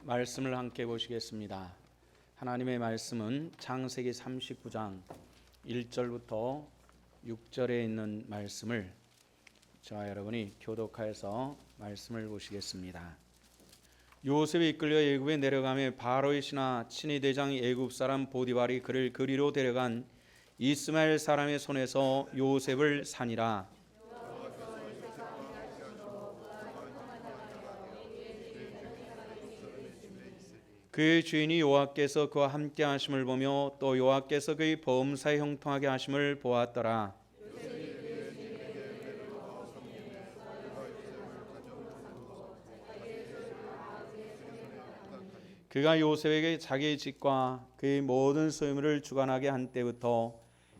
말씀을 함께 보시겠습니다. 하나님의 말씀은 창세기 39장 1절부터 6절에 있는 말씀을 저와 여러분이 교독하여서 말씀을 보시겠습니다. 요셉이 이끌려 애굽에 내려가며 바로의 신하 친위 대장 애굽 사람 보디발이 그를 그리로 데려간 이스마엘 사람의 손에서 요셉을 산이라. 그의 주인이 여호와께서 그와 함께 하심을 보며 또 여호와께서 그의 범사에 형통하게 하심을 보았더라. 그가 요셉에게 자기의 집과 그의 모든 소유물을 주관하게 한 때부터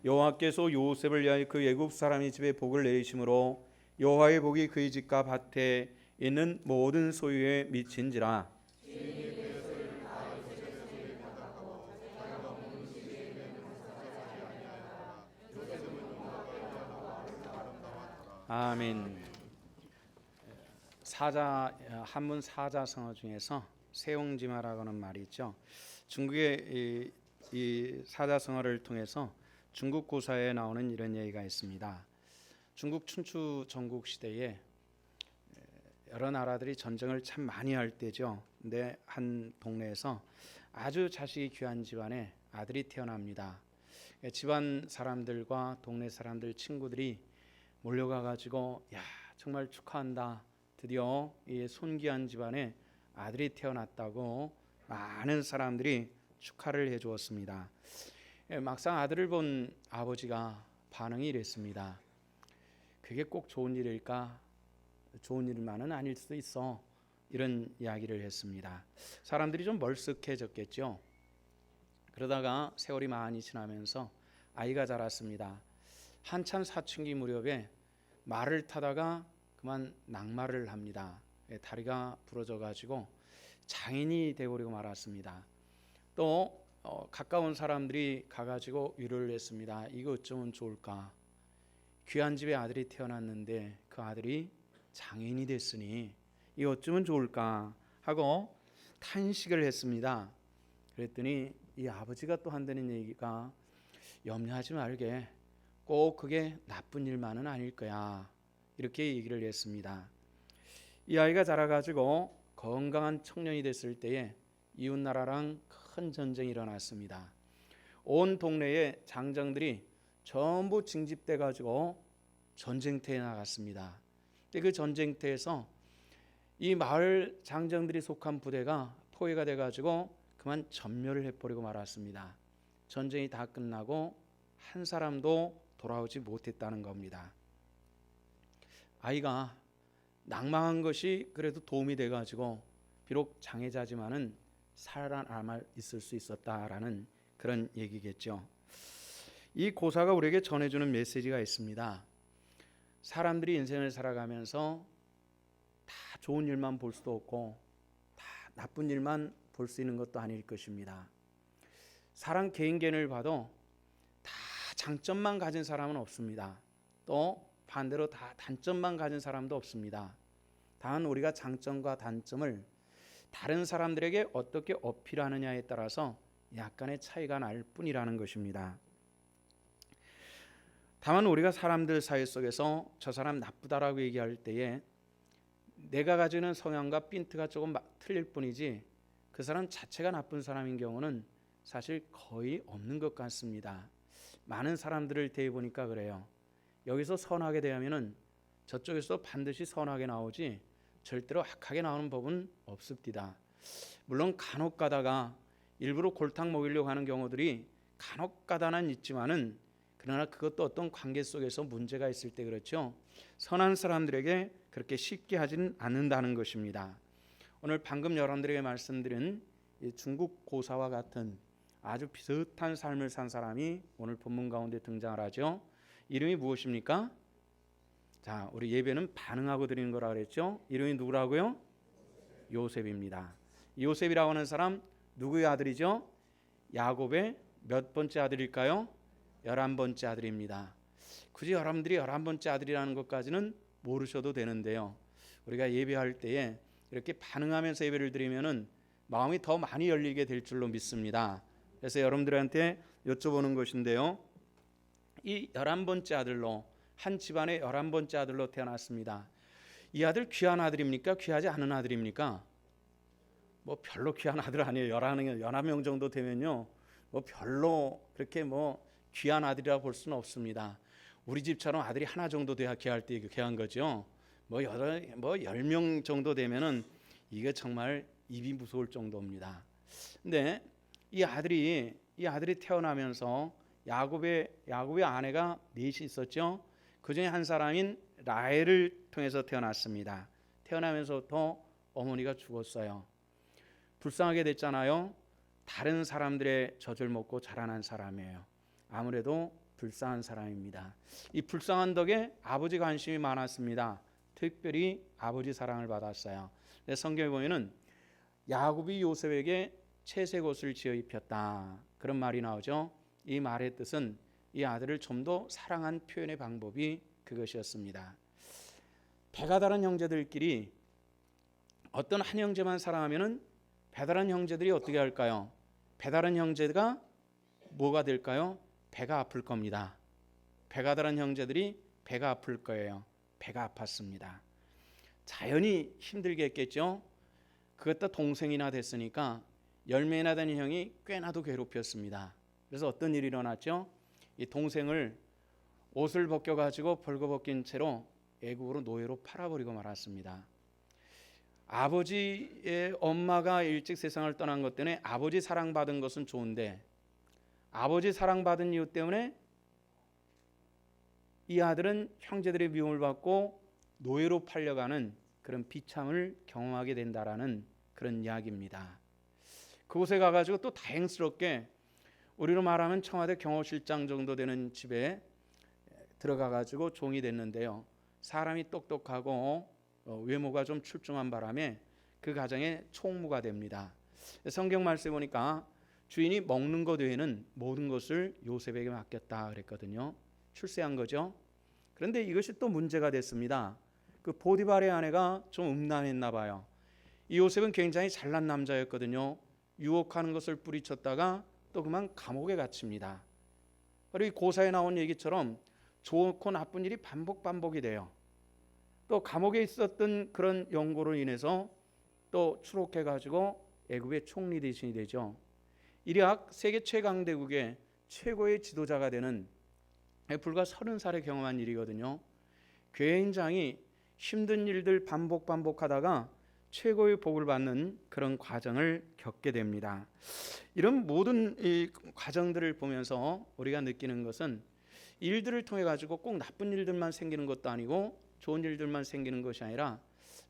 여호와께서 요셉을 위하여 그 애굽 사람의 집에 복을 내리심으로 여호와의 복이 그의 집과 밭에 있는 모든 소유에 미친지라. 아멘. 한문 사자성어 중에서 세옹지마라고 하는 말이 있죠. 중국의 이 사자성어를 통해서 중국 고사에 나오는 이런 얘기가 있습니다. 중국 춘추 전국 시대에 여러 나라들이 전쟁을 참 많이 할 때죠. 근데 한 동네에서 아주 자식이 귀한 집안에 아들이 태어납니다. 집안 사람들과 동네 사람들 친구들이 몰려가 가지고 야 정말 축하한다. 드디어 이 손귀한 집안에 아들이 태어났다고 많은 사람들이 축하를 해주었습니다. 막상 아들을 본 아버지가 반응이 이랬습니다. 그게 꼭 좋은 일일까? 좋은 일만은 아닐 수도 있어. 이런 이야기를 했습니다. 사람들이 좀 멀쓱해졌겠죠. 그러다가 세월이 많이 지나면서 아이가 자랐습니다. 한참 사춘기 무렵에 말을 타다가 그만 낙마를 합니다. 다리가 부러져 가지고 장인이 되어버리고 말았습니다. 또 가까운 사람들이 가가지고 위로를 했습니다. 이거 어쩌면 좋을까? 귀한 집에 아들이 태어났는데 그 아들이 장인이 됐으니 이거 어쩌면 좋을까? 하고 탄식을 했습니다. 그랬더니 이 아버지가 또 한다는 얘기가 염려하지 말게. 꼭 그게 나쁜 일만은 아닐 거야. 이렇게 얘기를 했습니다. 이 아이가 자라가지고 건강한 청년이 됐을 때에 이웃나라랑 큰 전쟁이 일어났습니다. 온 동네에 장정들이 전부 징집돼 가지고 전쟁터에 나갔습니다. 근데 그 전쟁터에서 이 마을 장정들이 속한 부대가 포위가 돼 가지고 그만 전멸을 해버리고 말았습니다. 전쟁이 다 끝나고 한 사람도 돌아오지 못했다는 겁니다. 아이가 낭망한 것이 그래도 도움이 돼가지고 비록 장애자지만은 살아남아 있을 수 있었다라는 그런 얘기겠죠. 이 고사가 우리에게 전해주는 메시지가 있습니다. 사람들이 인생을 살아가면서 다 좋은 일만 볼 수도 없고 다 나쁜 일만 볼 수 있는 것도 아닐 것입니다. 사람 개인견을 봐도 다 장점만 가진 사람은 없습니다. 또 반대로 다 단점만 가진 사람도 없습니다. 단 우리가 장점과 단점을 다른 사람들에게 어떻게 어필하느냐에 따라서 약간의 차이가 날 뿐이라는 것입니다. 다만 우리가 사람들 사이 속에서 저 사람 나쁘다라고 얘기할 때에 내가 가지는 성향과 핀트가 조금 틀릴 뿐이지 그 사람 자체가 나쁜 사람인 경우는 사실 거의 없는 것 같습니다. 많은 사람들을 대해보니까 그래요. 여기서 선하게 대하면은 저쪽에서 반드시 선하게 나오지 절대로 악하게 나오는 법은 없습니다. 물론 간혹 가다가 일부러 골탕 먹이려고 하는 경우들이 간혹 가다는 있지만은 그러나 그것도 어떤 관계 속에서 문제가 있을 때 그렇죠. 선한 사람들에게 그렇게 쉽게 하지는 않는다는 것입니다. 오늘 방금 여러분들에게 말씀드린 중국 고사와 같은 아주 비슷한 삶을 산 사람이 오늘 본문 가운데 등장을 하죠. 이름이 무엇입니까? 자, 우리 예배는 반응하고 드리는 거라 그랬죠. 이름이 누구라고요? 요셉입니다. 요셉이라고 하는 사람 누구의 아들이죠? 야곱의 몇 번째 아들일까요? 11번째 아들입니다. 굳이 여러분들이 11번째 아들이라는 것까지는 모르셔도 되는데요. 우리가 예배할 때에 이렇게 반응하면서 예배를 드리면은 마음이 더 많이 열리게 될 줄로 믿습니다. 그래서 여러분들한테 여쭤보는 것인데요. 이 11번째 아들로, 한 집안의 11번째 아들로 태어났습니다. 이 아들 귀한 아들입니까? 귀하지 않은 아들입니까? 뭐 별로 귀한 아들 아니에요. 11명 정도 되면요, 뭐 별로 그렇게 뭐 귀한 아들이라 볼 수는 없습니다. 우리 집처럼 아들이 하나 정도 돼야 귀할 때 귀한 거죠. 뭐 10명 정도 되면은 이게 정말 입이 무서울 정도입니다. 근데 이 아들이 태어나면서 야곱의 아내가 넷이 있었죠. 그 중에 한 사람인 라헬을 통해서 태어났습니다. 태어나면서부터 어머니가 죽었어요. 불쌍하게 됐잖아요. 다른 사람들의 젖을 먹고 자라난 사람이에요. 아무래도 불쌍한 사람입니다. 이 불쌍한 덕에 아버지 관심이 많았습니다. 특별히 아버지 사랑을 받았어요. 성경에 보면은 야곱이 요셉에게 채색 옷을 지어 입혔다, 그런 말이 나오죠. 이 말의 뜻은 이 아들을 좀 더 사랑한 표현의 방법이 그것이었습니다. 배가 다른 형제들끼리 어떤 한 형제만 사랑하면은 배다른 형제들이 어떻게 할까요? 배다른 형제가 뭐가 될까요? 배가 아플 겁니다. 배가 다른 형제들이 배가 아플 거예요. 배가 아팠습니다. 자연히 힘들겠겠죠. 그것도 동생이나 됐으니까 열매나 되는 형이 꽤나도 괴롭혔습니다. 그래서 어떤 일이 일어났죠? 이 동생을 옷을 벗겨가지고 벌거벗긴 채로 애국으로 노예로 팔아버리고 말았습니다. 아버지의 엄마가 일찍 세상을 떠난 것 때문에 아버지 사랑받은 것은 좋은데, 아버지 사랑받은 이유 때문에 이 아들은 형제들의 미움을 받고 노예로 팔려가는 그런 비참을 경험하게 된다라는 그런 이야기입니다. 그곳에 가가지고 또 다행스럽게 우리로 말하면 청와대 경호실장 정도 되는 집에 들어가가지고 종이 됐는데요. 사람이 똑똑하고 외모가 좀 출중한 바람에 그 가정의 총무가 됩니다. 성경 말씀에 보니까 주인이 먹는 것 외에는 모든 것을 요셉에게 맡겼다 그랬거든요. 출세한 거죠. 그런데 이것이 또 문제가 됐습니다. 그 보디발의 아내가 좀 음란했나 봐요. 이 요셉은 굉장히 잘난 남자였거든요. 유혹하는 것을 뿌리쳤다가 또 그만 감옥에 갇힙니다. 그리고 고사에 나온 얘기처럼 좋고 나쁜 일이 반복이 돼요. 또 감옥에 있었던 그런 연고로 인해서 또 추록해가지고 애굽의 총리 대신이 되죠. 이리약 세계 최강대국의 최고의 지도자가 되는 불과 30살에 경험한 일이거든요. 굉장히 힘든 일들 반복하다가 최고의 복을 받는 그런 과정을 겪게 됩니다. 이런 모든 이 과정들을 보면서 우리가 느끼는 것은 일들을 통해 가지고 꼭 나쁜 일들만 생기는 것도 아니고 좋은 일들만 생기는 것이 아니라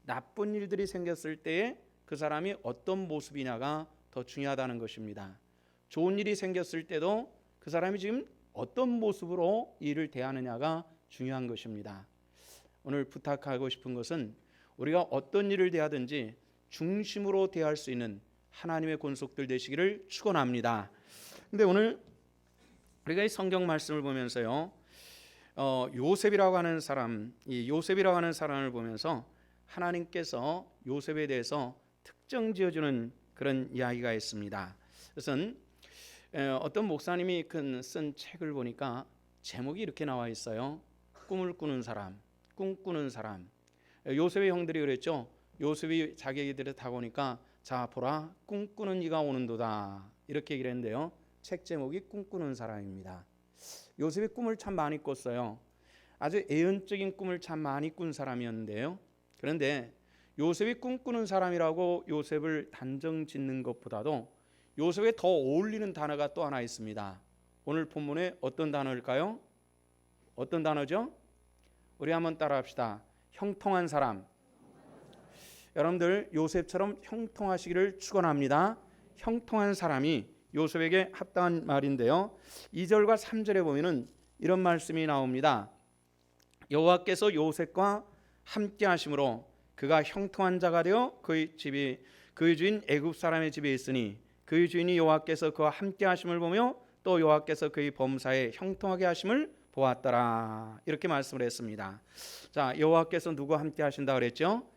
나쁜 일들이 생겼을 때에 그 사람이 어떤 모습이냐가 더 중요하다는 것입니다. 좋은 일이 생겼을 때도 그 사람이 지금 어떤 모습으로 일을 대하느냐가 중요한 것입니다. 오늘 부탁하고 싶은 것은 우리가 어떤 일을 대하든지 중심으로 대할 수 있는 하나님의 권속들 되시기를 축원합니다. 근데 오늘 우리가 이 성경 말씀을 보면서요, 요셉이라고 하는 사람, 이 요셉이라고 하는 사람을 보면서 하나님께서 요셉에 대해서 특정 지어주는 그런 이야기가 있습니다. 그것은 어떤 목사님이 쓴 책을 보니까 제목이 이렇게 나와 있어요. 꿈을 꾸는 사람, 꿈꾸는 사람. 요셉의 형들이 그랬죠. 요셉이 자기들을 다가오니까 자 보라 꿈꾸는 이가 오는도다 이렇게 얘기를 했는데요. 책 제목이 꿈꾸는 사람입니다. 요셉이 꿈을 참 많이 꿨어요. 아주 애연적인 꿈을 참 많이 꾼 사람이었는데요. 그런데 요셉이 꿈꾸는 사람이라고 요셉을 단정 짓는 것보다도 요셉에 더 어울리는 단어가 또 하나 있습니다. 오늘 본문에 어떤 단어일까요? 어떤 단어죠? 우리 한번 따라합시다. 형통한 사람. 여러분들 요셉처럼 형통하시기를 축원합니다. 형통한 사람이 요셉에게 합당한 말인데요. 2절과 3절에 보면은 이런 말씀이 나옵니다. 여호와께서 요셉과 함께 하심으로 그가 형통한 자가 되어 그의 주인 애굽 사람의 집에 있으니 그의 주인이 여호와께서 그와 함께 하심을 보며 또 여호와께서 그의 범사에 형통하게 하심을 보았더라. 이렇게 말씀을 했습니다. 자, 여호와께서 누구와 함께 하신다 그랬죠?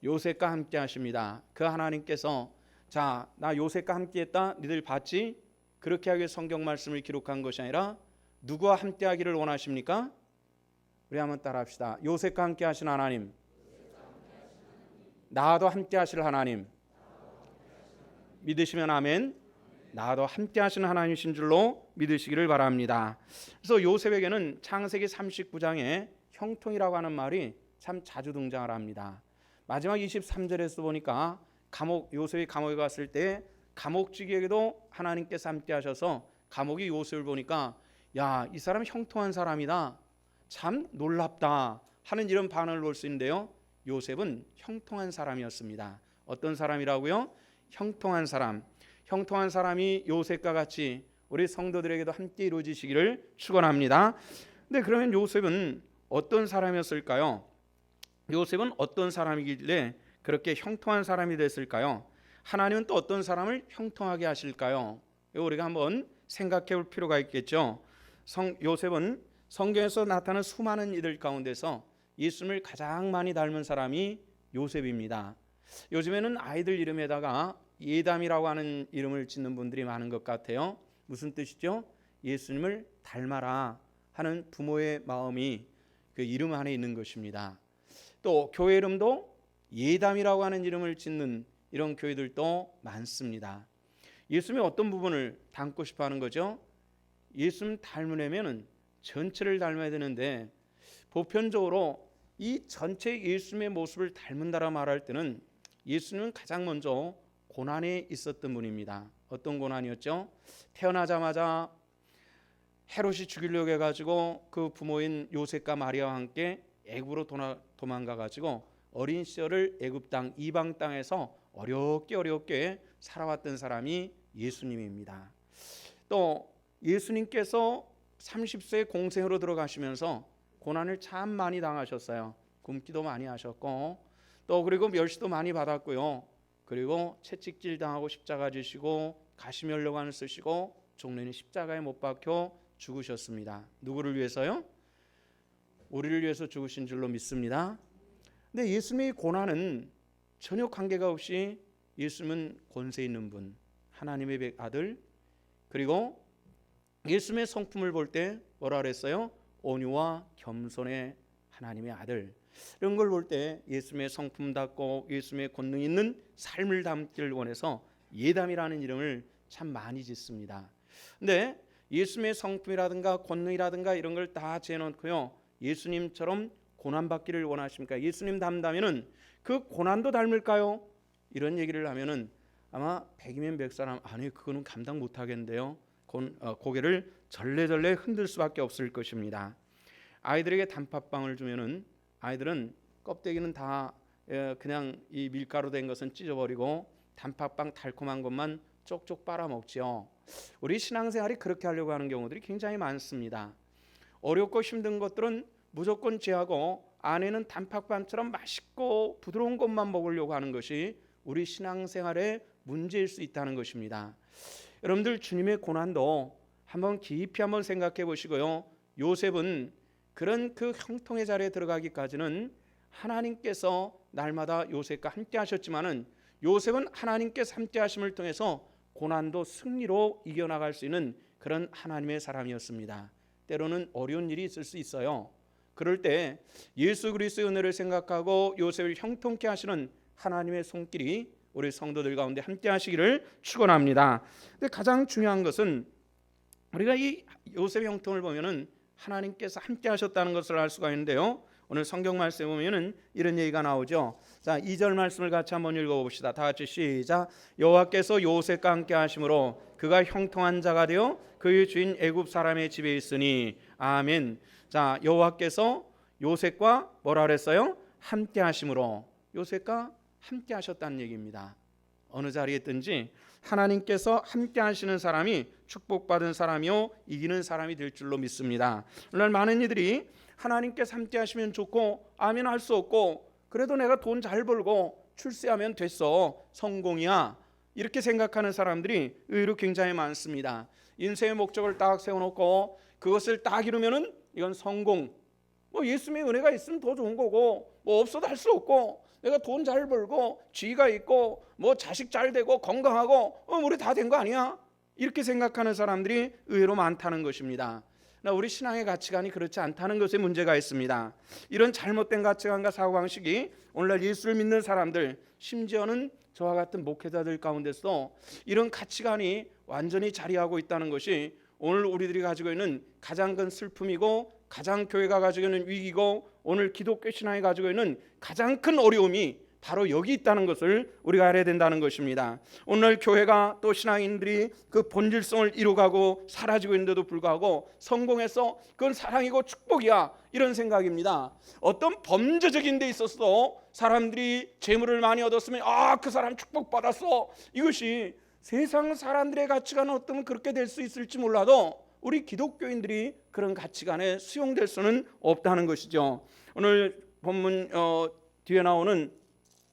요셉과 함께 하십니다. 그 하나님께서 자, 나 요셉과 함께했다. 니들 봤지? 그렇게 하기 위해 성경 말씀을 기록한 것이 아니라 누구와 함께하기를 원하십니까? 우리 한번 따라합시다. 요셉과 함께하신 하나님, 나도 함께하실 하나님. 믿으시면 아멘. 나도 함께하신 하나님이신 줄로 믿으시기를 바랍니다. 그래서 요셉에게는 창세기 39장에 형통이라고 하는 말이 참 자주 등장을 합니다. 마지막 23절에서 보니까 요셉이 감옥에 갔을 때 감옥쥐에게도 하나님께서 함께하셔서 감옥이 요셉을 보니까 야, 이 사람 형통한 사람이다, 참 놀랍다 하는 이런 반응을 볼 수 있는데요, 요셉은 형통한 사람이었습니다. 어떤 사람이라고요? 형통한 사람. 형통한 사람이 요셉과 같이 우리 성도들에게도 함께 이루어지시기를 축원합니다. 근데 그러면 요셉은 어떤 사람이었을까요? 요셉은 어떤 사람이길래 그렇게 형통한 사람이 됐을까요? 하나님은 또 어떤 사람을 형통하게 하실까요? 이거 우리가 한번 생각해 볼 필요가 있겠죠. 요셉은 성경에서 나타나는 수많은 이들 가운데서 예수님을 가장 많이 닮은 사람이 요셉입니다. 요즘에는 아이들 이름에다가 예담이라고 하는 이름을 짓는 분들이 많은 것 같아요. 무슨 뜻이죠? 예수님을 닮아라 하는 부모의 마음이 그 이름 안에 있는 것입니다. 또 교회 이름도 예담이라고 하는 이름을 짓는 이런 교회들도 많습니다. 예수님의 어떤 부분을 닮고 싶어 하는 거죠? 예수님 닮으려면 전체를 닮아야 되는데 보편적으로 이 전체 예수님의 모습을 닮는다라 말할 때는 예수님은 가장 먼저 고난에 있었던 분입니다. 어떤 고난이었죠? 태어나자마자 헤롯이 죽이려고 해가지고 그 부모인 요셉과 마리아와 함께 애굽으로 도망가가지고 어린 시절을 애굽 땅 이방 땅에서 어렵게 살아왔던 사람이 예수님입니다. 또 예수님께서 30세 공생으로 들어가시면서 고난을 참 많이 당하셨어요. 굶기도 많이 하셨고 또 그리고 멸시도 많이 받았고요. 그리고 채찍질 당하고 십자가 지시고 가시면류관을 쓰시고 종려는 십자가에 못 박혀 죽으셨습니다. 누구를 위해서요? 우리를 위해서 죽으신 줄로 믿습니다. 근데 예수님의 고난은 전혀 관계가 없이 예수님은 권세 있는 분, 하나님의 아들, 그리고 예수님의 성품을 볼 때 뭐라 그랬어요? 온유와 겸손의 하나님의 아들. 이런 걸 볼 때 예수님의 성품답고 예수님의 권능 있는 삶을 담기를 원해서 예담이라는 이름을 참 많이 짓습니다. 근데 예수님의 성품이라든가 권능이라든가 이런 걸 다 재놓고요, 예수님처럼 고난받기를 원하십니까? 예수님 닮다면은 그 고난도 닮을까요? 이런 얘기를 하면은 아마 100이면 100사람 아니 그거는 감당 못하겠는데요, 고개를 절레절레 흔들 수밖에 없을 것입니다. 아이들에게 단팥빵을 주면은 아이들은 껍데기는 다 그냥 이 밀가루 된 것은 찢어버리고 단팥빵 달콤한 것만 쪽쪽 빨아먹지요. 우리 신앙생활이 그렇게 하려고 하는 경우들이 굉장히 많습니다. 어렵고 힘든 것들은 무조건 제하고 안에는 단팥빵처럼 맛있고 부드러운 것만 먹으려고 하는 것이 우리 신앙생활의 문제일 수 있다는 것입니다. 여러분들 주님의 고난도 한번 깊이 한번 생각해 보시고요. 요셉은 그런 그 형통의 자리에 들어가기까지는 하나님께서 날마다 요셉과 함께 하셨지만은 요셉은 하나님께서 함께 하심을 통해서 고난도 승리로 이겨나갈 수 있는 그런 하나님의 사람이었습니다. 때로는 어려운 일이 있을 수 있어요. 그럴 때 예수 그리스도의 은혜를 생각하고 요셉을 형통케 하시는 하나님의 손길이 우리 성도들 가운데 함께 하시기를 축원합니다. 근데 가장 중요한 것은 우리가 이 요셉의 형통을 보면은 하나님께서 함께 하셨다는 것을 알 수가 있는데요, 오늘 성경 말씀에 보면은 이런 얘기가 나오죠. 자, 2절 말씀을 같이 한번 읽어봅시다. 다 같이 시작. 여호와께서 요셉과 함께 하심으로 그가 형통한 자가 되어 그의 주인 애굽 사람의 집에 있으니 아멘. 자, 여호와께서 요셉과 뭐라 그랬어요? 함께 하심으로. 요셉과 함께 하셨다는 얘기입니다. 어느 자리에 있든지 하나님께서 함께 하시는 사람이 축복받은 사람이요 이기는 사람이 될 줄로 믿습니다. 오늘 많은 이들이 하나님께서 함께 하시면 좋고 아멘 할 수 없고 그래도 내가 돈 잘 벌고 출세하면 됐어, 성공이야, 이렇게 생각하는 사람들이 의외로 굉장히 많습니다. 인생의 목적을 딱 세워놓고 그것을 딱 이루면은 이건 성공, 뭐 예수님의 은혜가 있으면 더 좋은 거고 뭐 없어도 할 수 없고 내가 돈 잘 벌고 지위가 있고 뭐 자식 잘 되고 건강하고 우리 다 된 거 아니야? 이렇게 생각하는 사람들이 의외로 많다는 것입니다. 우리 신앙의 가치관이 그렇지 않다는 것에 문제가 있습니다. 이런 잘못된 가치관과 사고방식이 오늘날 예수를 믿는 사람들, 심지어는 저와 같은 목회자들 가운데서 이런 가치관이 완전히 자리하고 있다는 것이 오늘 우리들이 가지고 있는 가장 큰 슬픔이고 가장 교회가 가지고 있는 위기고 오늘 기독교 신앙이 가지고 있는 가장 큰 어려움이 바로 여기 있다는 것을 우리가 알아야 된다는 것입니다. 오늘 교회가 또 신앙인들이 그 본질성을 이루어가고 사라지고 있는데도 불구하고 성공해서 그건 사랑이고 축복이야 이런 생각입니다. 어떤 범죄적인 데 있어서도 사람들이 재물을 많이 얻었으면 그 사람 축복받았어, 이것이 세상 사람들의 가치관은 어쩌면 그렇게 될 수 있을지 몰라도 우리 기독교인들이 그런 가치관에 수용될 수는 없다는 것이죠. 오늘 본문 뒤에 나오는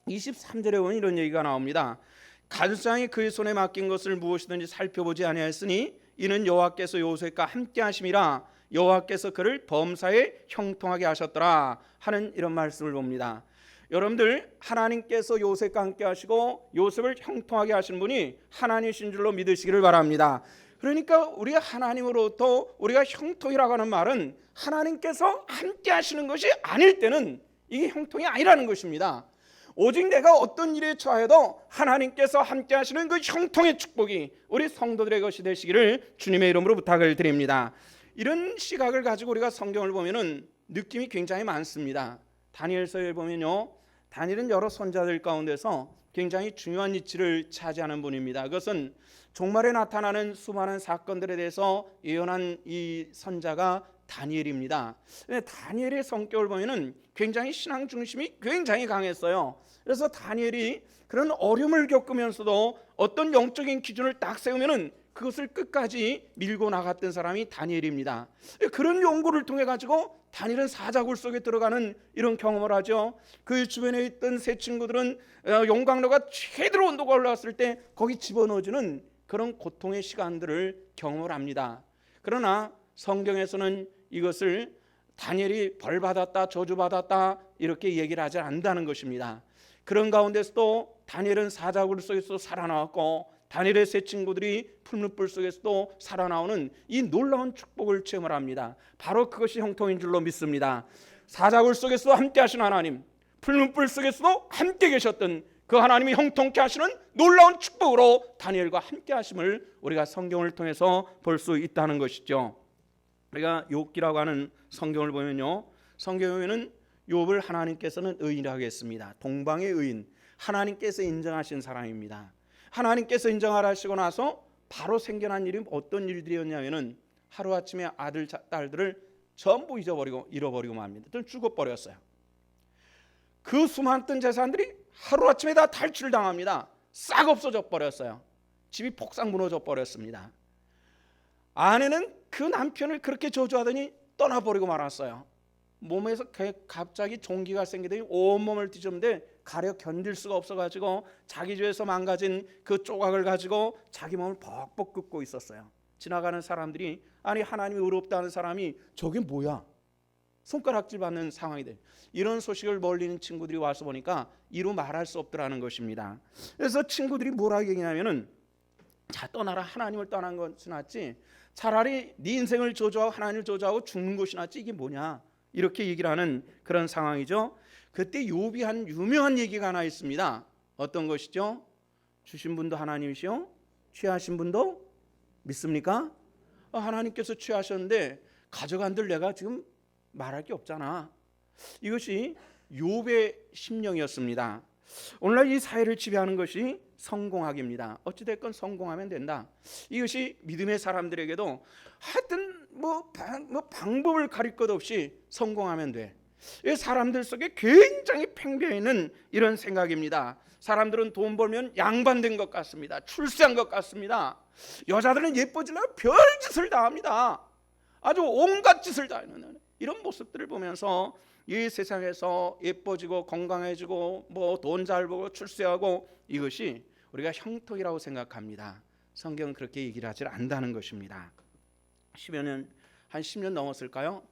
23절에 보면 이런 얘기가 나옵니다. 가축장이 그의 손에 맡긴 것을 무엇이든지 살펴보지 아니하였으니 이는 여호와께서 요셉과 함께 하심이라 여호와께서 그를 범사에 형통하게 하셨더라 하는 이런 말씀을 봅니다. 여러분들, 하나님께서 요셉과 함께 하시고 요셉을 형통하게 하신 분이 하나님이신 줄로 믿으시기를 바랍니다. 그러니까 우리가 하나님으로부터 우리가 형통이라고 하는 말은 하나님께서 함께 하시는 것이 아닐 때는 이게 형통이 아니라는 것입니다. 오직 내가 어떤 일에 처해도 하나님께서 함께 하시는 그 형통의 축복이 우리 성도들의 것이 되시기를 주님의 이름으로 부탁을 드립니다. 이런 시각을 가지고 우리가 성경을 보면은 느낌이 굉장히 많습니다. 다니엘서에 보면요, 다니엘은 여러 선자들 가운데서 굉장히 중요한 위치를 차지하는 분입니다. 그것은 종말에 나타나는 수많은 사건들에 대해서 예언한 이 선자가 다니엘입니다. 다니엘의 성격을 보면은 굉장히 신앙 중심이 굉장히 강했어요. 그래서 다니엘이 그런 어려움을 겪으면서도 어떤 영적인 기준을 딱 세우면은 그것을 끝까지 밀고 나갔던 사람이 다니엘입니다. 그런 연구를 통해 가지고 다니엘은 사자굴 속에 들어가는 이런 경험을 하죠. 그 주변에 있던 세 친구들은 용광로가 최대로 온도가 올라왔을 때 거기 집어넣어주는 그런 고통의 시간들을 경험을 합니다. 그러나 성경에서는 이것을 다니엘이 벌받았다, 저주받았다 이렇게 얘기를 하지 않는다는 것입니다. 그런 가운데서도 다니엘은 사자굴 속에서 살아나왔고 다니엘의 세 친구들이 풀무불 속에서도 살아나오는 이 놀라운 축복을 체험을 합니다. 바로 그것이 형통인 줄로 믿습니다. 사자굴 속에서도 함께 하신 하나님, 풀무불 속에서도 함께 계셨던 그 하나님이 형통케 하시는 놀라운 축복으로 다니엘과 함께 하심을 우리가 성경을 통해서 볼 수 있다는 것이죠. 우리가 욥기라고 하는 성경을 보면요, 성경에는 욥을 하나님께서는 의인이라고 했습니다. 동방의 의인, 하나님께서 인정하신 사람입니다. 하나님께서 인정하시고 나서 바로 생겨난 일이 어떤 일들이었냐면은 하루아침에 아들 딸들을 전부 잃어버리고 맙니다. 죽어버렸어요. 그 수많던 재산들이 하루아침에 다 탈취를 당합니다. 싹 없어져 버렸어요. 집이 폭삭 무너져 버렸습니다. 아내는 그 남편을 그렇게 저주하더니 떠나버리고 말았어요. 몸에서 갑자기 종기가 생기더니 온몸을 뒤졌는데 가려 견딜 수가 없어가지고 자기 집에서 망가진 그 조각을 가지고 자기 몸을 벅벅 긋고 있었어요. 지나가는 사람들이 아니 하나님이 의롭다는 사람이 저게 뭐야? 손가락질 받는 상황이 돼. 이런 소식을 멀리 있는 친구들이 와서 보니까 이루 말할 수 없더라는 것입니다. 그래서 친구들이 뭐라고 얘기하냐면은 자 떠나라, 하나님을 떠난 것이 낫지, 차라리 네 인생을 저주하고 하나님을 저주하고 죽는 것이 낫지, 이게 뭐냐 이렇게 얘기를 하는 그런 상황이죠. 그때 욥이 한 유명한 얘기가 하나 있습니다. 어떤 것이죠? 주신 분도 하나님이시오, 취하신 분도 믿습니까? 하나님께서 취하셨는데 가져간들 내가 지금 말할 게 없잖아. 이것이 욥의 심령이었습니다. 오늘날 이 사회를 지배하는 것이 성공학입니다. 어찌됐건 성공하면 된다. 이것이 믿음의 사람들에게도 하여튼 방법을 가릴 것 없이 성공하면 돼. 사람들 속에 굉장히 팽배해 있는 이런 생각입니다. 사람들은 돈 벌면 양반된 것 같습니다. 출세한 것 같습니다. 여자들은 예뻐지려고 별짓을 다 합니다. 아주 온갖 짓을 다 하는 이런 모습들을 보면서 이 세상에서 예뻐지고 건강해지고 돈 잘 벌고 출세하고 이것이 우리가 형통이라고 생각합니다. 성경은 그렇게 얘기를 하지 않는다는 것입니다. 한 10년 넘었을까요?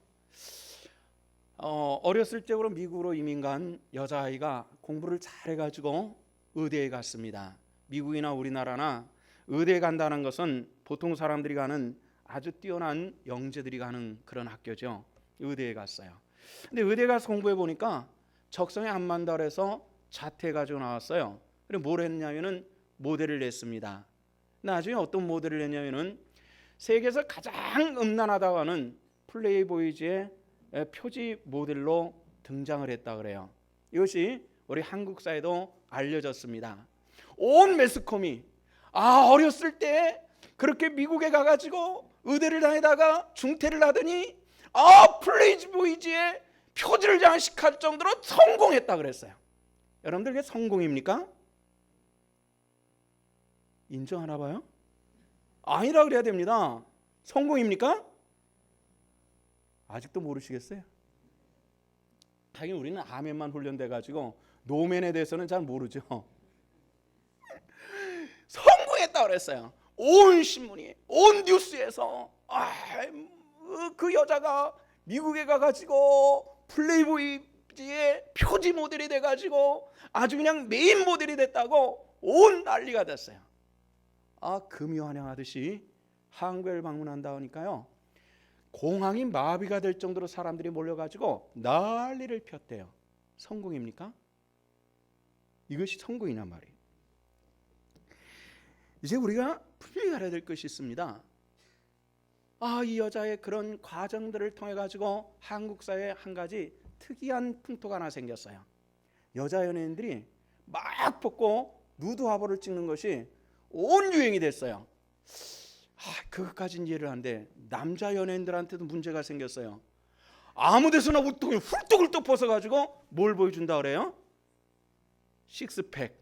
어렸을 적으로 미국으로 이민 간 여자아이가 공부를 잘해가지고 의대에 갔습니다. 미국이나 우리나라나 의대에 간다는 것은 보통 사람들이 가는 아주 뛰어난 영재들이 가는 그런 학교죠. 의대에 갔어요. 근데 의대 가서 공부해 보니까 적성에 안 맞는다 그래서 자퇴해 가지고 나왔어요. 그리고 뭘 했냐면은 모델을 냈습니다. 나중에 어떤 모델을 냈냐면은 세계에서 가장 음란하다고 하는 플레이보이즈의 표지 모델로 등장을 했다 그래요. 이것이 우리 한국 사회도 알려졌습니다. 온 매스컴이 어렸을 때 그렇게 미국에 가가지고 의대를 다니다가 중퇴를 하더니 플레이보이즈의 표지를 장식할 정도로 성공했다 그랬어요. 여러분들 이게 성공입니까? 인정하나 봐요? 아니라 그래야 됩니다. 성공입니까? 아직도 모르시겠어요? 당연히 우리는 아멘만 훈련돼 가지고 노멘에 대해서는 잘 모르죠. 성공했다 그랬어요. 온 신문이, 온 뉴스에서 그 여자가 미국에 가가지고 플레이보이의 표지 모델이 돼가지고 아주 그냥 메인 모델이 됐다고 온 난리가 됐어요. 금요환영하듯이 한국을 방문한다 하니까요, 공항이 마비가 될 정도로 사람들이 몰려가지고 난리를 폈대요. 성공입니까? 이것이 성공이냐 말이에요. 이제 우리가 분명히 알아야 될 것이 있습니다. 이 여자의 그런 과정들을 통해 가지고 한국 사회에 한 가지 특이한 풍토가 하나 생겼어요. 여자 연예인들이 막 벗고 누드 화보를 찍는 것이 온 유행이 됐어요. 그것까지는 이해를 하는데 남자 연예인들한테도 문제가 생겼어요. 아무 데서나 훌떡훌떡 벗어가지고 뭘 보여준다 그래요? 식스팩.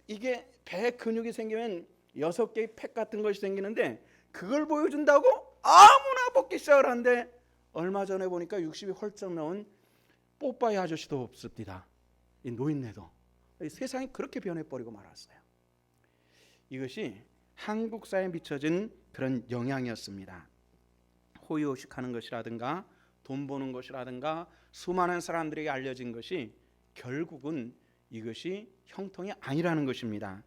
이게 배 근육이 생기면 6개의 팩 같은 것이 생기는데 그걸 보여준다고 아무나 벗기 시작을 하는데 얼마 전에 보니까 60이 헐쩍 나온 뽀빠이 아저씨도 없습니다. 이 노인네도. 세상이 그렇게 변해버리고 말았어요. 이것이 한국 사회에 미쳐진 그런 영향이었습니다. 호의호식하는 것이라든가 돈 버는 것이라든가 수많은 사람들에게 알려진 것이 결국은 이것이 형통이 아니라는 것입니다.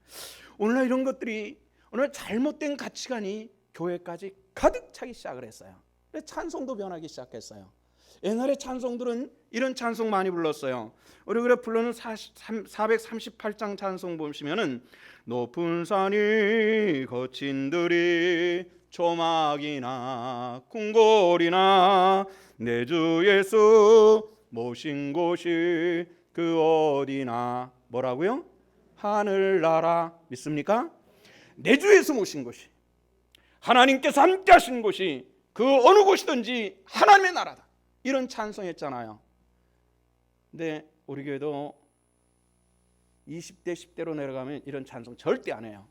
오늘날 이런 것들이, 오늘 잘못된 가치관이 교회까지 가득 차기 시작을 했어요. 찬송도 변하기 시작했어요. 옛날에 찬송들은 이런 찬송 많이 불렀어요. 우리 그래 불러는 438장 찬송 보시면은 높은 산이 거친 들이 조막이나 궁궐이나 내 주 예수 모신 곳이 그 어디나 뭐라고요? 하늘나라. 믿습니까? 내 주 예수 모신 곳이, 하나님께서 함께 하신 곳이 그 어느 곳이든지 하나님의 나라다. 이런 찬송했잖아요. 근데 우리 교회도 20대 10대로 내려가면 이런 찬송 절대 안 해요.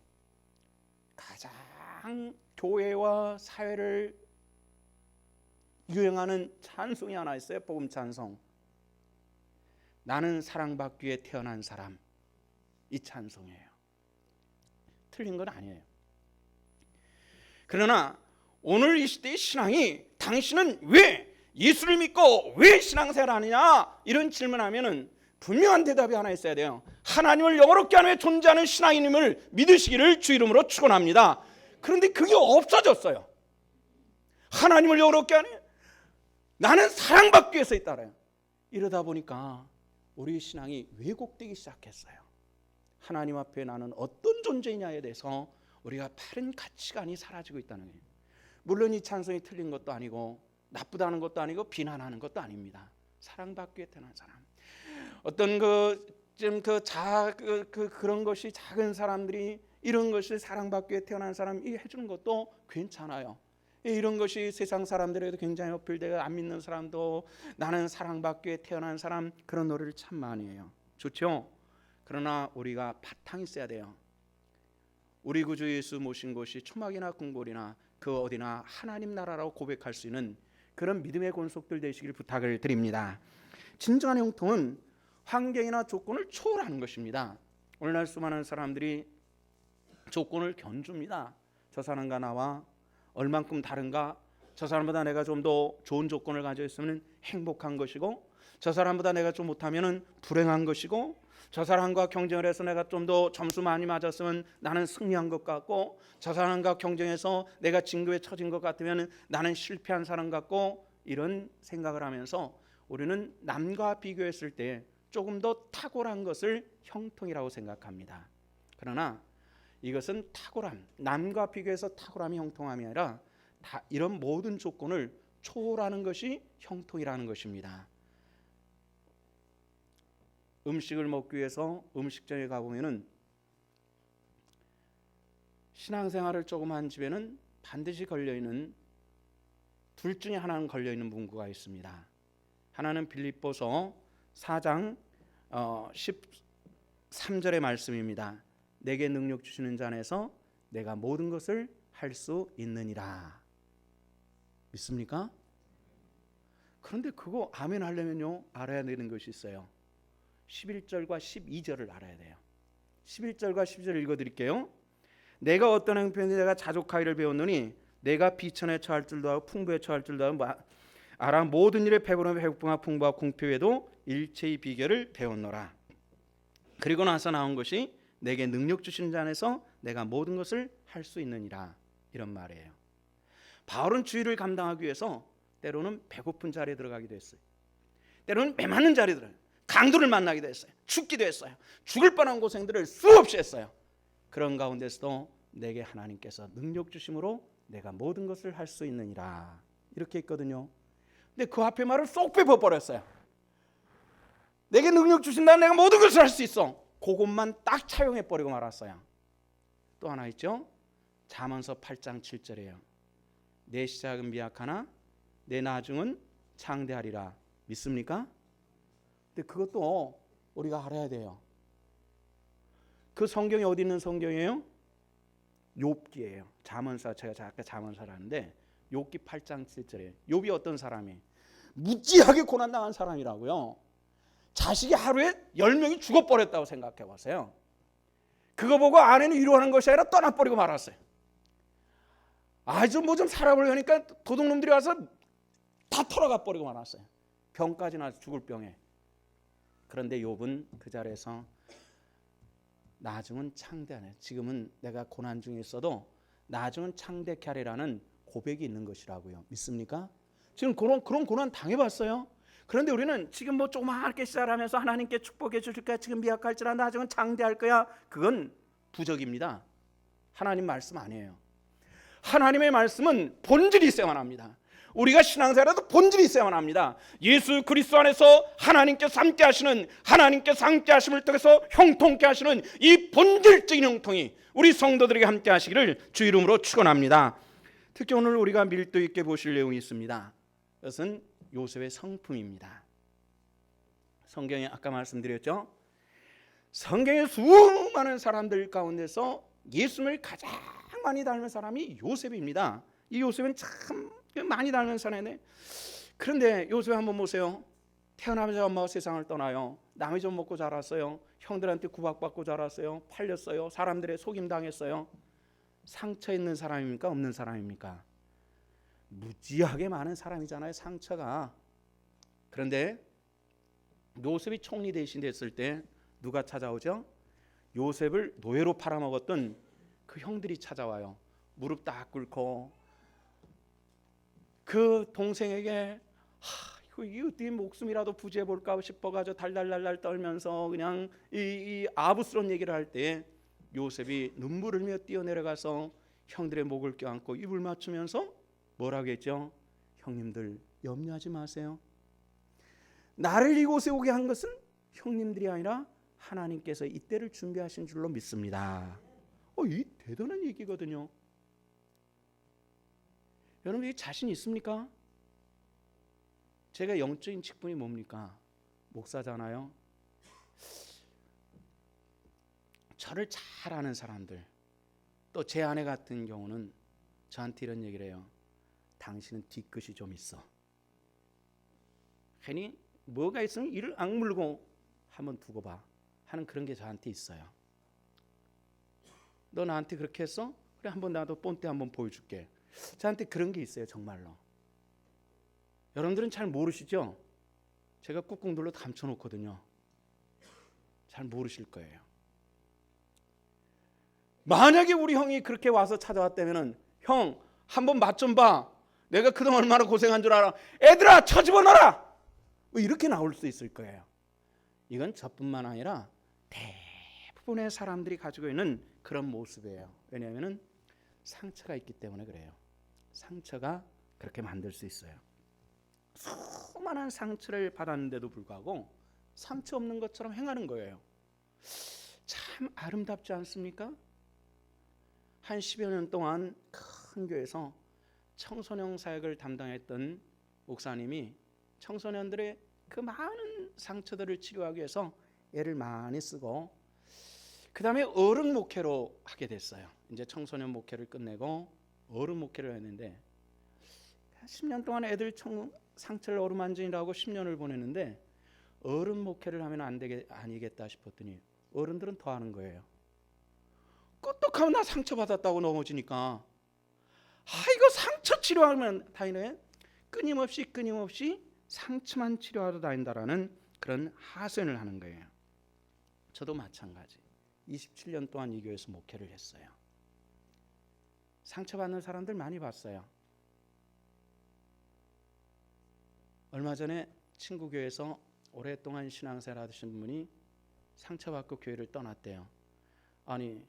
가장 교회와 사회를 유행하는 찬송이 하나 있어요. 복음 찬송. 나는 사랑받기 위해 태어난 사람. 이 찬송이에요. 틀린 건 아니에요. 그러나 오늘 이 시대의 신앙이, 당신은 왜 예수를 믿고 왜 신앙생활을 하느냐, 이런 질문하면은 분명한 대답이 하나 있어야 돼요. 하나님을 영원롭게 하는 존재하는 신앙인임을 믿으시기를 주 이름으로 축원합니다. 그런데 그게 없어졌어요. 하나님을 영원롭게 하는, 나는 사랑받기 위해서 있다래요. 이러다 보니까 우리 신앙이 왜곡되기 시작했어요. 하나님 앞에 나는 어떤 존재이냐에 대해서 우리가 바른 가치관이 사라지고 있다는 거예요. 물론 이 찬송이 틀린 것도 아니고 나쁘다는 것도 아니고 비난하는 것도 아닙니다. 사랑받기 위해 태어난 사람. 어떤 그런 것이 작은 사람들이 이런 것을 사랑받기 위해 태어난 사람이 해주는 것도 괜찮아요. 이런 것이 세상 사람들에도 굉장히 어필되고 안 믿는 사람도 나는 사랑받기 위해 태어난 사람, 그런 노래를 참 많이 해요. 좋죠? 그러나 우리가 바탕이 있어야 돼요. 우리 구주 예수 모신 곳이 초막이나 궁궐이나 그 어디나 하나님 나라라고 고백할 수 있는 그런 믿음의 권속들 되시길 부탁을 드립니다. 진정한 형통은 환경이나 조건을 초월하는 것입니다. 오늘날 수많은 사람들이 조건을 견줍니다. 저 사람과 나와 얼만큼 다른가 저 사람보다 내가 좀 더 좋은 조건을 가지고 있으면 행복한 것이고, 저 사람보다 내가 좀 못하면 불행한 것이고, 저 사람과 경쟁을 해서 내가 좀 더 점수 많이 맞았으면 나는 승리한 것 같고, 저 사람과 경쟁해서 내가 진급에 처진 것 같으면 나는 실패한 사람 같고, 이런 생각을 하면서 우리는 남과 비교했을 때 조금 더 탁월한 것을 형통이라고 생각합니다. 그러나 이것은 탁월함, 남과 비교해서 탁월함이 형통함이 아니라 이런 모든 조건을 초월하는 것이 형통이라는 것입니다. 음식을 먹기 위해서 음식점에 가보면은 신앙생활을 조금 한 집에는 반드시 걸려있는 둘 중에 하나는 걸려있는 문구가 있습니다. 하나는 빌립보서 4장 13절의 말씀입니다. 내게 능력 주시는 자 안에서 내가 모든 것을 할 수 있느니라. 믿습니까? 그런데 그거 아멘 하려면요, 알아야 되는 것이 있어요. 11절과 12절을 알아야 돼요. 11절과 12절 읽어드릴게요. 내가 어떤 형편에 내가 자족하기를 배웠느니 내가 비천에 처할 줄도 알고 풍부에 처할 줄도 알아. 모든 일에 배부름에 배고픔과 풍부와 궁핍에도 일체의 비결을 배웠노라. 그리고 나서 나온 것이 내게 능력 주시는 자 안에서 내가 모든 것을 할 수 있느니라, 이런 말이에요. 바울은 주의를 감당하기 위해서 때로는 배고픈 자리에 들어가기도 했어요. 때로는 메마른 자리에 들어가요. 강도를 만나기도 했어요. 죽기도 했어요. 죽을 뻔한 고생들을 수없이 했어요. 그런 가운데서도 내게 하나님께서 능력 주심으로 내가 모든 것을 할 수 있느니라, 이렇게 했거든요. 근데 그 앞에 말을 쏙 빼버렸어요. 내게 능력 주신다, 내가 모든 것을 할 수 있어, 그것만 딱 차용해버리고 말았어요. 또 하나 있죠. 잠언서 8장 7절이에요. 내 시작은 미약하나 내 나중은 창대하리라. 믿습니까? 근데 그것도 우리가 알아야 돼요. 그 성경이 어디 있는 성경이에요? 욥기예요. 잠언서, 제가 아까 잠언서라는데 욥기 8장 7절이에요. 욥이 어떤 사람이 무지하게 고난당한 사람이라고요. 자식이 하루에 10명이 죽어버렸다고 생각해 보세요. 그거 보고 아내는 위로하는 것이 아니라 떠나버리고 말았어요. 좀 뭐 좀 살아보려니까 도둑놈들이 와서 다 털어가 버리고 말았어요. 병까지 나서 죽을 병에. 그런데 욥은 그 자리에서 나중은 창대하네. 지금은 내가 고난 중에 있어도 나중은 창대케 하리라는 고백이 있는 것이라고요. 믿습니까? 지금 그런 고난 당해봤어요. 그런데 우리는 지금 뭐 조그맣게 시작하면서 하나님께 축복해 주실 거야, 지금 미약할지라 나중은 창대할 거야, 그건 부적입니다. 하나님 말씀 아니에요. 하나님의 말씀은 본질이 있어야만 합니다. 우리가 신앙생활에도 본질이 있어야만 합니다. 예수 그리스도 안에서 하나님께서 함께 하시는, 하나님께서 함께 하심을 통해서 형통케 하시는 이 본질적인 형통이 우리 성도들에게 함께 하시기를 주 이름으로 축원합니다. 특히 오늘 우리가 밀도 있게 보실 내용이 있습니다. 그것은 요셉의 성품입니다. 성경에 아까 말씀드렸죠. 성경의 수많은 사람들 가운데서 예수님을 가장 많이 닮은 사람이 요셉입니다. 이 요셉은 참 많이 닮은 사람이네. 그런데 요셉 한번 보세요. 태어나면서 엄마가 세상을 떠나요. 남의 좀 먹고 자랐어요. 형들한테 구박받고 자랐어요. 팔렸어요. 사람들의 속임당했어요. 상처 있는 사람입니까? 없는 사람입니까? 무지하게 많은 사람이잖아요, 상처가. 그런데 요셉이 총리 대신 됐을 때 누가 찾아오죠? 요셉을 노예로 팔아먹었던 그 형들이 찾아와요. 무릎 딱 꿇고 그 동생에게 이게 어떻게 목숨이라도 부지해 볼까 싶어가지고 달달달달 떨면서 그냥 이 아부스러운 얘기를 할 때 요셉이 눈물을 흘리며 뛰어내려가서 형들의 목을 껴안고 입을 맞추면서 뭐라고 했죠? 형님들 염려하지 마세요. 나를 이곳에 오게 한 것은 형님들이 아니라 하나님께서 이때를 준비하신 줄로 믿습니다. 이 대단한 얘기거든요. 여러분, 이 자신 있습니까? 제가 영적인 직분이 뭡니까? 목사잖아요. 저를 잘 아는 사람들, 또 제 아내 같은 경우는 저한테 이런 얘기를 해요. 당신은 뒤끝이 좀 있어. 괜히 뭐가 있으면 이를 악물고 한번 두고 봐 하는 그런 게 저한테 있어요. 너 나한테 그렇게 했어? 그래, 한번 나도 본때 한번 보여줄게. 저한테 그런 게 있어요, 정말로. 여러분들은 잘 모르시죠? 제가 꾹꾹 눌러 감춰놓거든요. 잘 모르실 거예요. 만약에 우리 형이 그렇게 와서 찾아왔다면, 형 한번 맛 좀 봐. 내가 그동안 얼마나 고생한 줄 알아. 애들아 쳐 집어넣어라. 뭐 이렇게 나올 수 있을 거예요. 이건 저뿐만 아니라 대부분의 사람들이 가지고 있는 그런 모습이에요. 왜냐하면 상처가 있기 때문에 그래요. 상처가 그렇게 만들 수 있어요. 수많은 상처를 받았는데도 불구하고 상처 없는 것처럼 행하는 거예요. 참 아름답지 않습니까? 한 10여 년 동안 큰 교회에서 청소년 사역을 담당했던 목사님이 청소년들의 그 많은 상처들을 치료하기 위해서 애를 많이 쓰고, 그 다음에 어른 목회로 하게 됐어요. 이제 청소년 목회를 끝내고 어른 목회를 했는데, 10년 동안 애들 상처를 어루만지라고 10년을 보냈는데, 어른 목회를 하면 아니겠다 싶었더니 어른들은 더 하는 거예요. 끄떡하면 나 상처받았다고 넘어지니까, 이거 상처 치료하면 다니네. 끊임없이 상처만 치료하러 다닌다라는 그런 하소연을 하는 거예요. 저도 마찬가지. 27년 동안 이 교회에서 목회를 했어요. 상처받는 사람들 많이 봤어요. 얼마 전에 친구 교회에서 오랫동안 신앙생활 하신 분이 상처받고 교회를 떠났대요. 아니,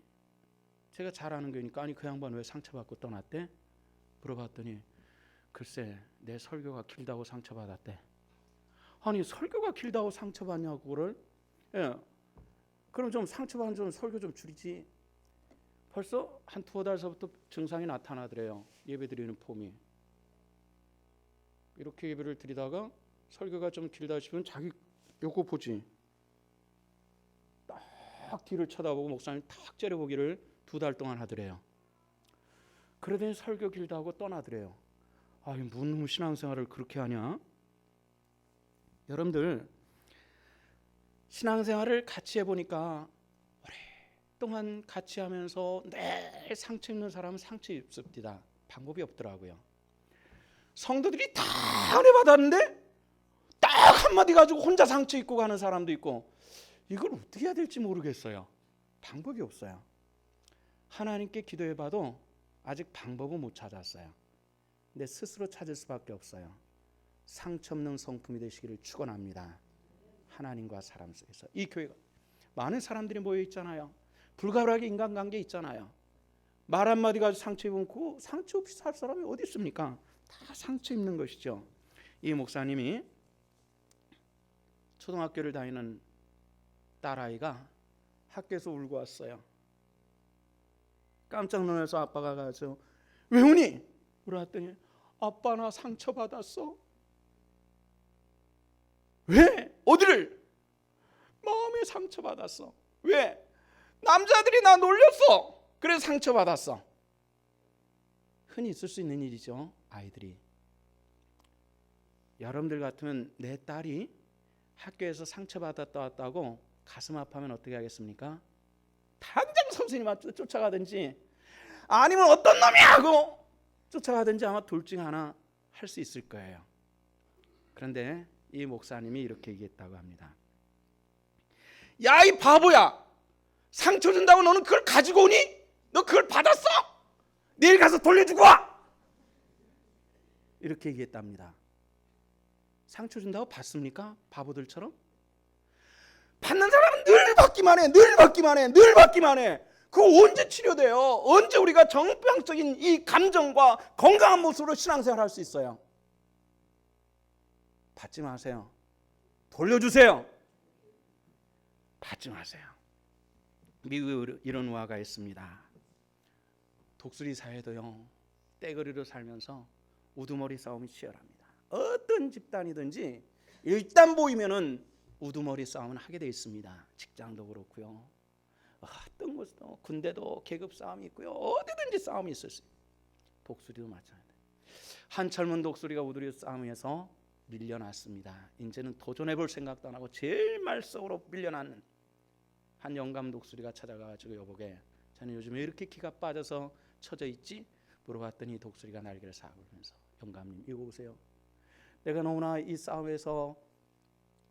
제가 잘 아는 교회니까, 아니 그 양반 왜 상처받고 떠났대? 물어봤더니 글쎄 내 설교가 길다고 상처받았대. 아니 설교가 길다고 상처받냐고 그걸? 예. 그럼 좀 상처받은 좀 설교 좀 줄이지. 벌써 한 두어 달서부터 증상이 나타나더래요. 예배드리는 폼이. 이렇게 예배를 드리다가 설교가 좀 길다 싶으면 자기 요거 보지. 딱 뒤를 쳐다보고 목사님 탁 째려보기를 2달 동안 하더래요. 그러더니 설교 길다고 떠나더래요. 무슨 신앙생활을 그렇게 하냐? 여러분들 신앙생활을 같이 해보니까 오랫동안 같이 하면서 늘 상처 입는 사람은 상처 입습니다. 방법이 없더라고요. 성도들이 다 은혜 받았는데 딱 한마디 가지고 혼자 상처 입고 가는 사람도 있고, 이걸 어떻게 해야 될지 모르겠어요. 방법이 없어요. 하나님께 기도해봐도 아직 방법은 못 찾았어요. 근데 스스로 찾을 수밖에 없어요. 상처 없는 성품이 되시기를 축원합니다. 하나님과 사람 속에서. 이 교회가 많은 사람들이 모여 있잖아요. 불가분하게 인간관계 있잖아요. 말 한마디 가지고 상처 입고 상처 없이 살 사람이 어디 있습니까? 다 상처 입는 것이죠. 이 목사님이 초등학교를 다니는 딸아이가 학교에서 울고 왔어요. 깜짝 놀라서 아빠가 가서 왜 우니? 물어봤더니 아빠 나 상처받았어. 왜? 어디를? 마음에 상처받았어. 왜? 남자들이 나 놀렸어. 그래서 상처받았어. 흔히 있을 수 있는 일이죠. 아이들이. 여러분들 같으면 내 딸이 학교에서 상처받았다 왔다고 가슴 아파하면 어떻게 하겠습니까? 당장 선생님한테 쫓아가든지 아니면 어떤 놈이 하고 쫓아가든지 아마 둘 중 하나 할 수 있을 거예요. 그런데 이 목사님이 이렇게 얘기했다고 합니다. 야, 이 바보야, 상처 준다고 너는 그걸 가지고 오니? 너 그걸 받았어? 내일 가서 돌려주고 와. 이렇게 얘기했답니다. 상처 준다고 받습니까? 바보들처럼? 받는 사람은 늘 받기만 해. 늘 받기만 해. 그거 언제 치료돼요? 언제 우리가 정병적인 이 감정과 건강한 모습으로 신앙생활 할 수 있어요? 받지 마세요. 돌려주세요. 받지 마세요. 미국에 이런 우화가 있습니다. 독수리 사회도요, 떼거리로 살면서 우두머리 싸움이 치열합니다. 어떤 집단이든지 일단 보이면은 우두머리 싸움은 하게 돼 있습니다. 직장도 그렇고요. 어떤 곳도 군대도 계급 싸움이 있고요. 어디든지 싸움이 있을 수 있어요. 독수리도 마찬가지예요. 한 젊은 독수리가 우두리 싸움에서 밀려났습니다. 이제는 도전해볼 생각도 안 하고 제일 말썽으로 밀려나는 한 영감 독수리가 찾아가가지고 여보게, 자네 요즘 왜 이렇게 기가 빠져서 처져 있지? 물어봤더니 독수리가 날개를 싹 올리면서, 영감님 이거 보세요. 내가 너무나 이 싸움에서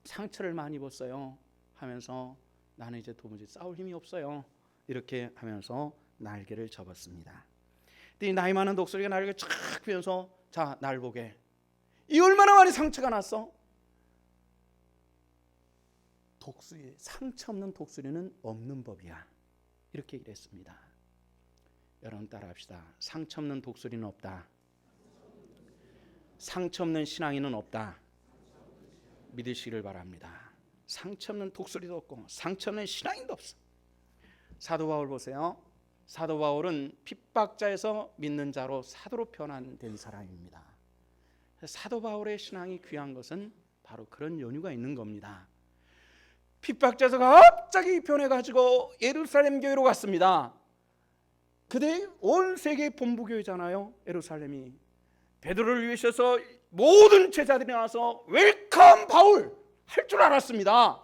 상처를 많이 입었어요 하면서 나는 이제 도무지 싸울 힘이 없어요. 이렇게 하면서 날개를 접었습니다. 이 나이 많은 독수리가 날개를 쫙 펴면서 자, 날 보게. 이 얼마나 많이 상처가 났어? 독수리, 상처 없는 독수리는 없는 법이야. 이렇게 얘기를 했습니다. 여러분 따라합시다. 상처 없는 독수리는 없다. 상처 없는 신앙인은 없다. 믿으시기를 바랍니다. 상처 없는 독수리도 없고 상처 없는 신앙인도 없어. 사도 바울 보세요. 사도 바울은 핍박자에서 믿는 자로 사도로 변환된 사람입니다. 사도 바울의 신앙이 귀한 것은 바로 그런 연유가 있는 겁니다. 핍박자에서 갑자기 변해가지고 예루살렘 교회로 갔습니다. 그때 온 세계 본부교회잖아요. 예루살렘이. 베드로를 위해서 모든 제자들이 나와서 웰컴 바울 할 줄 알았습니다.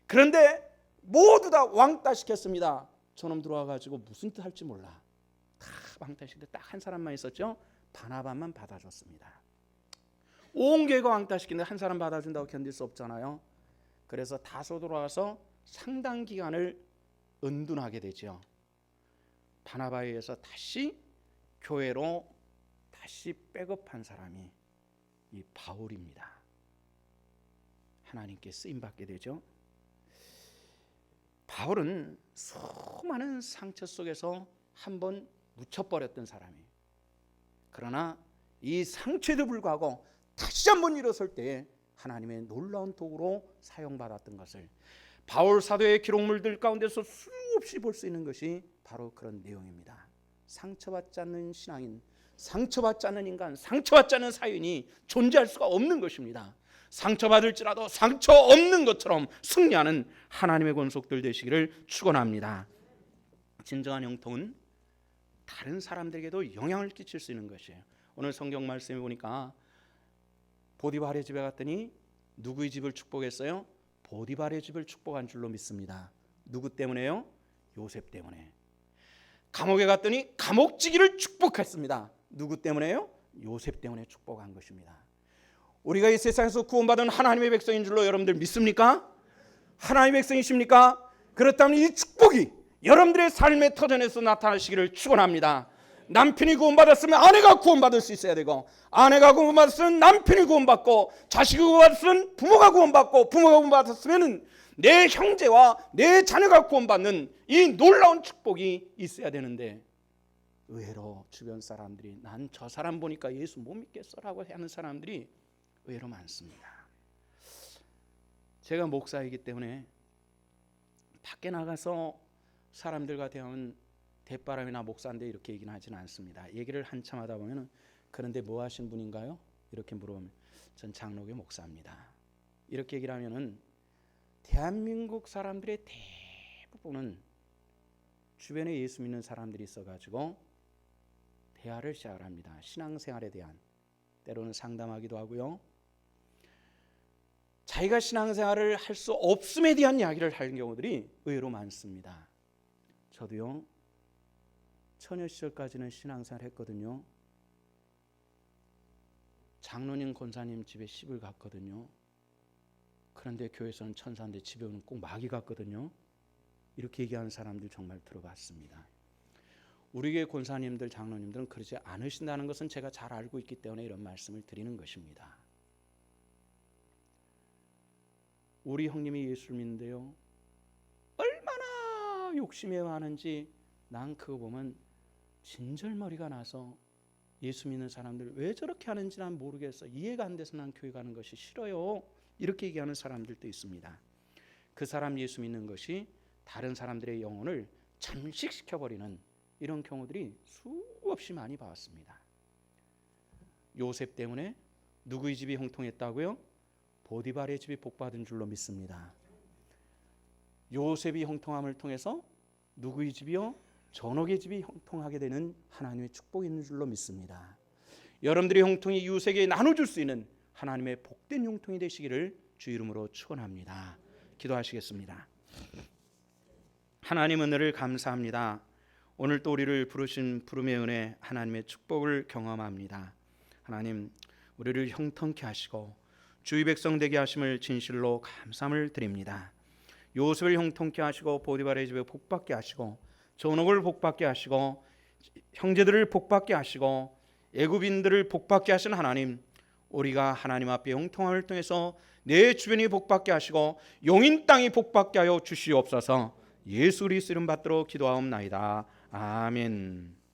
그런데 모두 다 왕따시켰습니다. 저놈 들어와가지고 무슨 뜻 할지 몰라. 다 왕따시키는데 딱 한 사람만 있었죠. 바나바만 받아줬습니다. 온 교회가 왕따시키는데 한 사람 받아준다고 견딜 수 없잖아요. 그래서 다소 돌아와서 상당 기간을 은둔하게 되죠. 바나바에 의해서 다시 교회로 다시 백업한 사람이 이 바울입니다. 하나님께 쓰임받게 되죠. 바울은 수많은 상처 속에서 한번 묻혀버렸던 사람이에요. 그러나 이 상처에도 불구하고 다시 한번 일어설 때 하나님의 놀라운 도구로 사용받았던 것을 바울 사도의 기록물들 가운데서 수없이 볼 수 있는 것이 바로 그런 내용입니다. 상처받지 않는 신앙인, 상처받지 않는 인간, 상처받지 않는 사인이 존재할 수가 없는 것입니다. 상처받을지라도 상처 없는 것처럼 승리하는 하나님의 권속들 되시기를 축원합니다. 진정한 형통은 다른 사람들에게도 영향을 끼칠 수 있는 것이에요. 오늘 성경 말씀에 보니까 보디발의 집에 갔더니 누구의 집을 축복했어요? 보디발의 집을 축복한 줄로 믿습니다. 누구 때문에요? 요셉 때문에. 감옥에 갔더니 감옥지기를 축복했습니다. 누구 때문에요? 요셉 때문에 축복한 것입니다. 우리가 이 세상에서 구원받은 하나님의 백성인 줄로 여러분들 믿습니까? 하나님의 백성이십니까? 그렇다면 이 축복이 여러분들의 삶의 터전에서 나타나시기를 축원합니다. 남편이 구원받았으면 아내가 구원받을 수 있어야 되고, 아내가 구원받았으면 남편이 구원받고, 자식이 구원받았으면 부모가 구원받고, 부모가 구원받았으면 내 형제와 내 자녀가 구원받는 이 놀라운 축복이 있어야 되는데, 의외로 주변 사람들이 난 저 사람 보니까 예수 못 믿겠어라고 하는 사람들이 의외로 많습니다. 제가 목사이기 때문에 밖에 나가서 사람들과 대하면 대바람이나 목사인데 이렇게 얘기는 하지는 않습니다. 얘기를 한참 하다 보면 그런데 뭐 하신 분인가요? 이렇게 물어보면 전 장로교 목사입니다. 이렇게 얘기를 하면은 대한민국 사람들의 대부분은 주변에 예수 믿는 사람들이 있어가지고 대화를 시작을 합니다. 신앙생활에 대한, 때로는 상담하기도 하고요. 자기가 신앙생활을 할 수 없음에 대한 이야기를 하는 경우들이 의외로 많습니다. 저도요, 처녀 시절까지는 신앙생활 했거든요. 장로님 권사님 집에 씹을 갔거든요. 그런데 교회에서는 천사인데 집에 오는 꼭 마귀 같거든요. 이렇게 얘기하는 사람들 정말 들어봤습니다. 우리 교회 권사님들, 장로님들은 그러지 않으신다는 것은 제가 잘 알고 있기 때문에 이런 말씀을 드리는 것입니다. 우리 형님이 예수를 믿는데요, 얼마나 욕심이 많은지 난 그거 보면 진절머리가 나서 예수 믿는 사람들 왜 저렇게 하는지 난 모르겠어. 이해가 안 돼서 난 교회 가는 것이 싫어요. 이렇게 얘기하는 사람들도 있습니다. 그 사람 예수 믿는 것이 다른 사람들의 영혼을 잠식시켜버리는 이런 경우들이 수없이 많이 봐왔습니다. 요셉 때문에 누구의 집이 형통했다고요? 보디발의 집이 복받은 줄로 믿습니다. 요셉이 형통함을 통해서 누구의 집이요? 전옥의 집이 형통하게 되는 하나님의 축복이 있는 줄로 믿습니다. 여러분들의 형통이 이웃에게 나눠줄 수 있는 하나님의 복된 형통이 되시기를 주 이름으로 축원합니다. 기도하시겠습니다. 하나님 은혜를 감사합니다. 오늘 또 우리를 부르신 부름의 은혜, 하나님의 축복을 경험합니다. 하나님, 우리를 형통케 하시고 주의 백성 되게 하심을 진실로 감사함을 드립니다. 요셉을 형통케 하시고 보디발의 집에 복받게 하시고 전옥을 복받게 하시고 형제들을 복받게 하시고 애굽인들을 복받게 하신 하나님, 우리가 하나님 앞에 형통함을 통해서 내 주변이 복받게 하시고 용인 땅이 복받게 하여 주시옵소서. 예수 그리스도 이름 받들어 기도하옵나이다. 아멘.